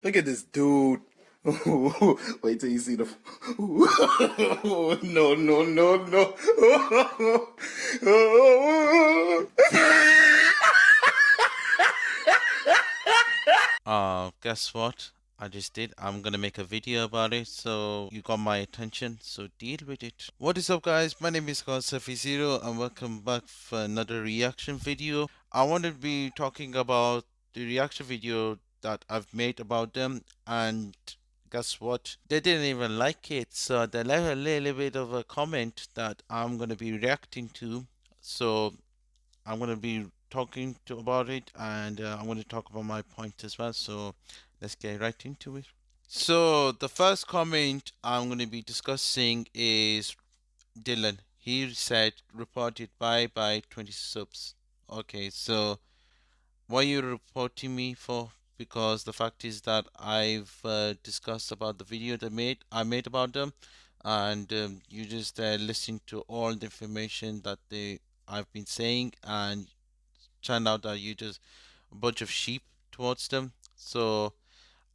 Look at this dude. Wait till you see the. No, no, no, no. Guess what? I just did. I'm gonna make a video about it, so you got my attention, so deal with it. What is up, guys? My name is Safi0 and welcome back for another reaction video. I want to be talking about the reaction video that I've made about them, and guess what? They didn't even like it, so they left a little bit of a comment that I'm gonna be reacting to. So I'm going to be talking about it, and I'm going to talk about my point as well. So let's get right into it. So the first comment I'm going to be discussing is Dylan. He said reported by 20 subs. Okay, so why are you reporting me for? Because the fact is that I've discussed about the video I made about them, and you just listen to all the information that I've been saying, and turned out that you just a bunch of sheep towards them. So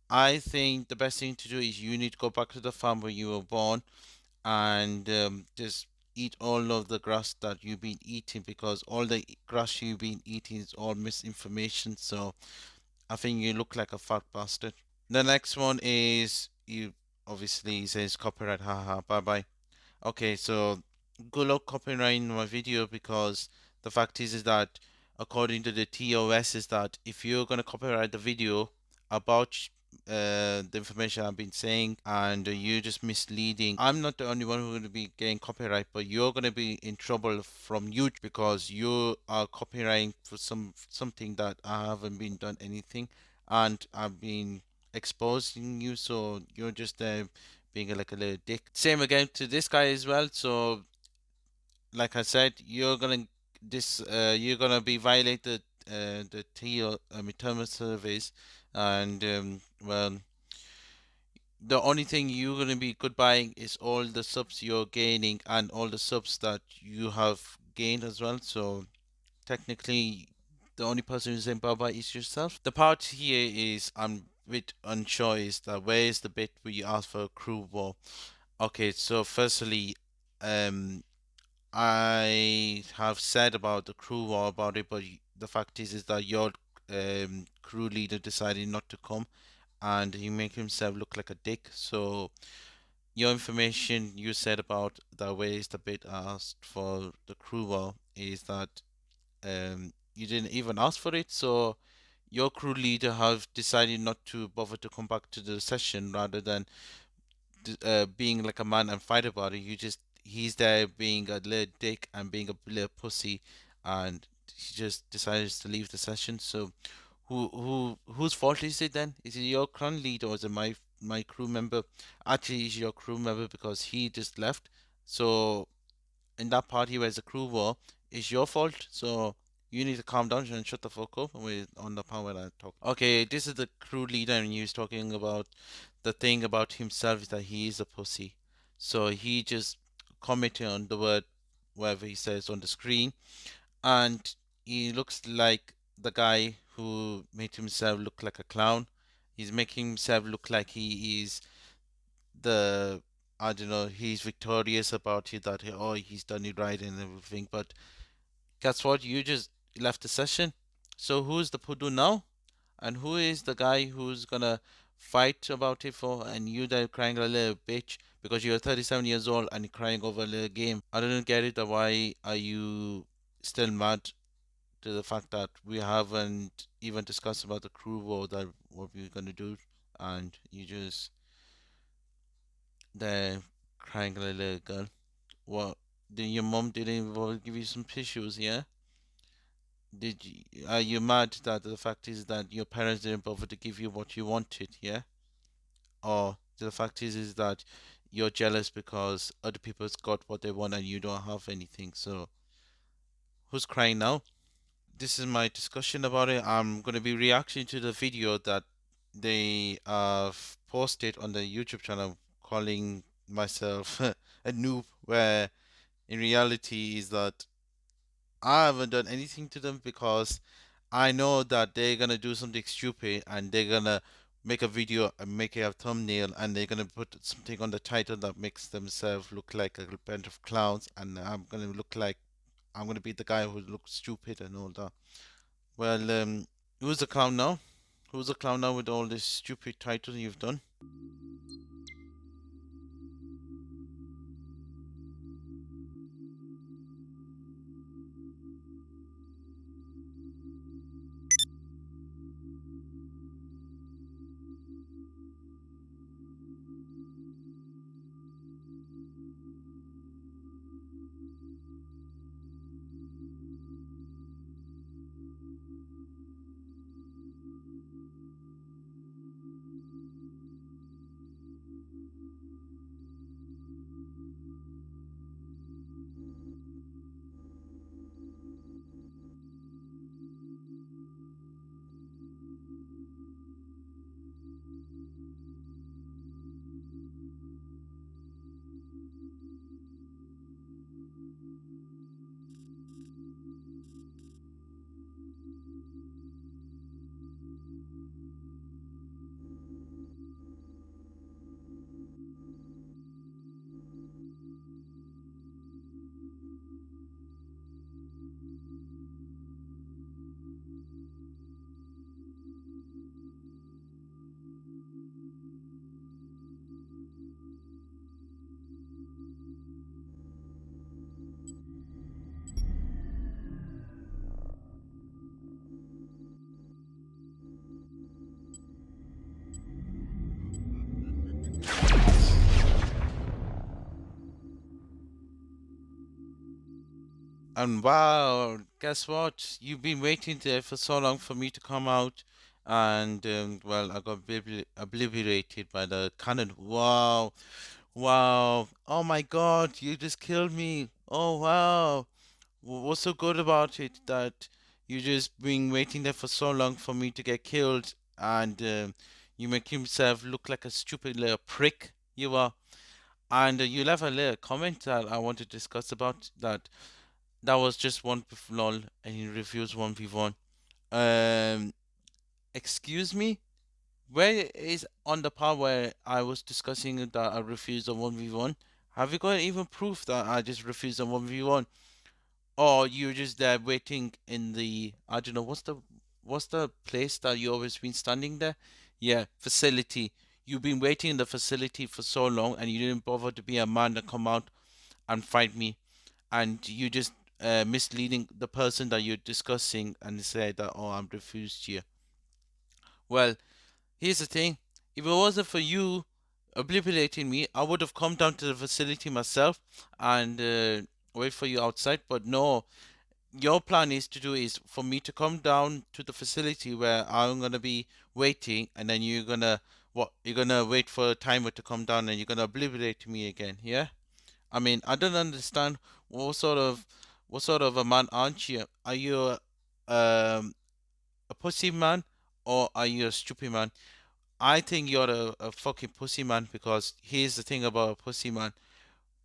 I think the best thing to do is you need to go back to the farm where you were born and just eat all of the grass that you've been eating, because all the grass you've been eating is all misinformation. So I think you look like a fat bastard. The next one is you obviously says copyright, haha, bye bye. Okay, so good luck copyrighting my video, because the fact is that according to the TOS is that if you're gonna copyright the video about the information I've been saying, and you're just misleading, I'm not the only one who's gonna be getting copyright, but you're gonna be in trouble from YouTube because you are copyrighting for something that I haven't been done anything, and I've been exposing you, so you're just being like a little dick. Same again to this guy as well. So, like I said, you're gonna be violated the term of service, and well, the only thing you're gonna be goodbying is all the subs you're gaining and all the subs that you have gained as well. So technically, the only person who's in bye is yourself. The part here is I'm a bit unsure is that where is the bit where you ask for a crew war? Okay, so firstly, um, I have said about the crew war about it, but the fact is that your crew leader decided not to come, and he made himself look like a dick. So your information you said about the ways the bit asked for the crew war is that you didn't even ask for it. So your crew leader have decided not to bother to come back to the session rather than being like a man and fight about it. He's there being a little dick and being a little pussy, and he just decides to leave the session. So whose fault is it then? Is it your clan leader or is it my crew member? Actually, it's your crew member because he just left. So in that party where it's a crew war, it's your fault. So you need to calm down and shut the fuck up with on the part when I talk. Okay, this is the crew leader, and he was talking about the thing about himself is that he is a pussy. So he just commented on the word whatever he says on the screen, and he looks like the guy who made himself look like a clown. He's making himself look like he is the I don't know, he's victorious about it, that oh, he's done it right and everything. But guess what? You just left the session. So who's the Pudu now? And who is the guy who's gonna fight about it for? And you there crying a little bitch because you're 37 years old and crying over a little game. I don't get it. Why are you still mad to the fact that we haven't even discussed about the crew war that what we're gonna do, and you just there crying like a little girl. What? Did your mom didn't even give you some tissues? Yeah. Are you mad that the fact is that your parents didn't bother to give you what you wanted? Yeah. Or the fact is that you're jealous because other people's got what they want and you don't have anything. So who's crying now? This is my discussion about it. I'm gonna be reacting to the video that they have posted on the YouTube channel calling myself a noob, where in reality is that I haven't done anything to them because I know that they're gonna do something stupid and they're gonna make a video and make it a thumbnail, and they're gonna put something on the title that makes themselves look like a bunch of clowns, and I'm gonna be the guy who looks stupid and all that. Well, who's the clown now? Who's the clown now with all this stupid title you've done? And wow, guess what? You've been waiting there for so long for me to come out, and well, I got obliterated by the cannon. Wow, wow! Oh my God, you just killed me! Oh wow! What's so good about it that you just been waiting there for so long for me to get killed, and you make yourself look like a stupid little prick you are. And you left a little comment that I want to discuss about that. That was just one lol, and he reviews 1v1. Um, excuse me? Where is on the part where I was discussing that I refused a 1v1? Have you got even proof that I just refused a 1v1? Or you're just there waiting in the, I don't know, what's the place that you always been standing there? Yeah, facility. You've been waiting in the facility for so long and you didn't bother to be a man to come out and fight me, and you just misleading the person that you're discussing and say that, oh, I'm refused here. Well, here's the thing. If it wasn't for you obliterating me, I would have come down to the facility myself and wait for you outside. But no, your plan is to do is for me to come down to the facility where I'm gonna be waiting, and then you're gonna what? You're gonna wait for a timer to come down, and you're gonna obliterate me again, yeah? I mean, I don't understand what sort of a man aren't you? Are you a pussy man, or are you a stupid man? I think you're a fucking pussy man, because here's the thing about a pussy man: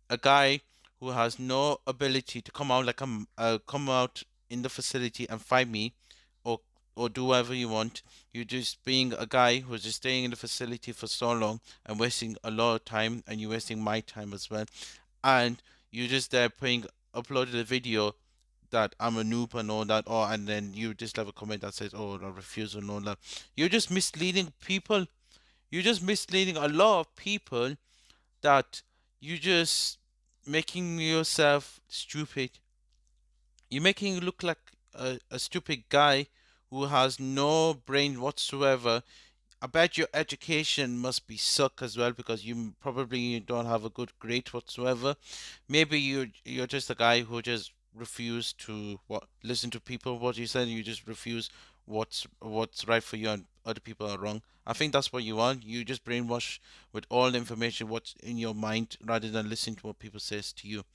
a guy who has no ability to come out come out in the facility and fight me, or do whatever you want. You're just being a guy who's just staying in the facility for so long and wasting a lot of time, and you're wasting my time as well. And you just there putting uploaded a video that I'm a noob and all that, or and then you just have a comment that says, "Oh, I refuse," and all that. You're just misleading people. You're just misleading a lot of people, that you just making yourself stupid. You're making you look like a stupid guy who has no brain whatsoever. I bet your education must be suck as well, because you probably don't have a good grade whatsoever. Maybe you're just a guy who just refuse to listen to people what you said. You just refuse what's right for you, and other people are wrong. I think that's what you want. You just brainwash with all the information what's in your mind, rather than listening to what people says to you.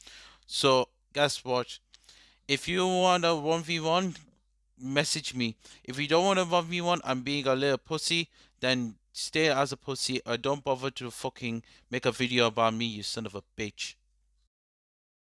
So guess what? If you want a 1v1, message me. If you don't want a 1v1, I'm being a little pussy, then stay as a pussy, or don't bother to fucking make a video about me, you son of a bitch.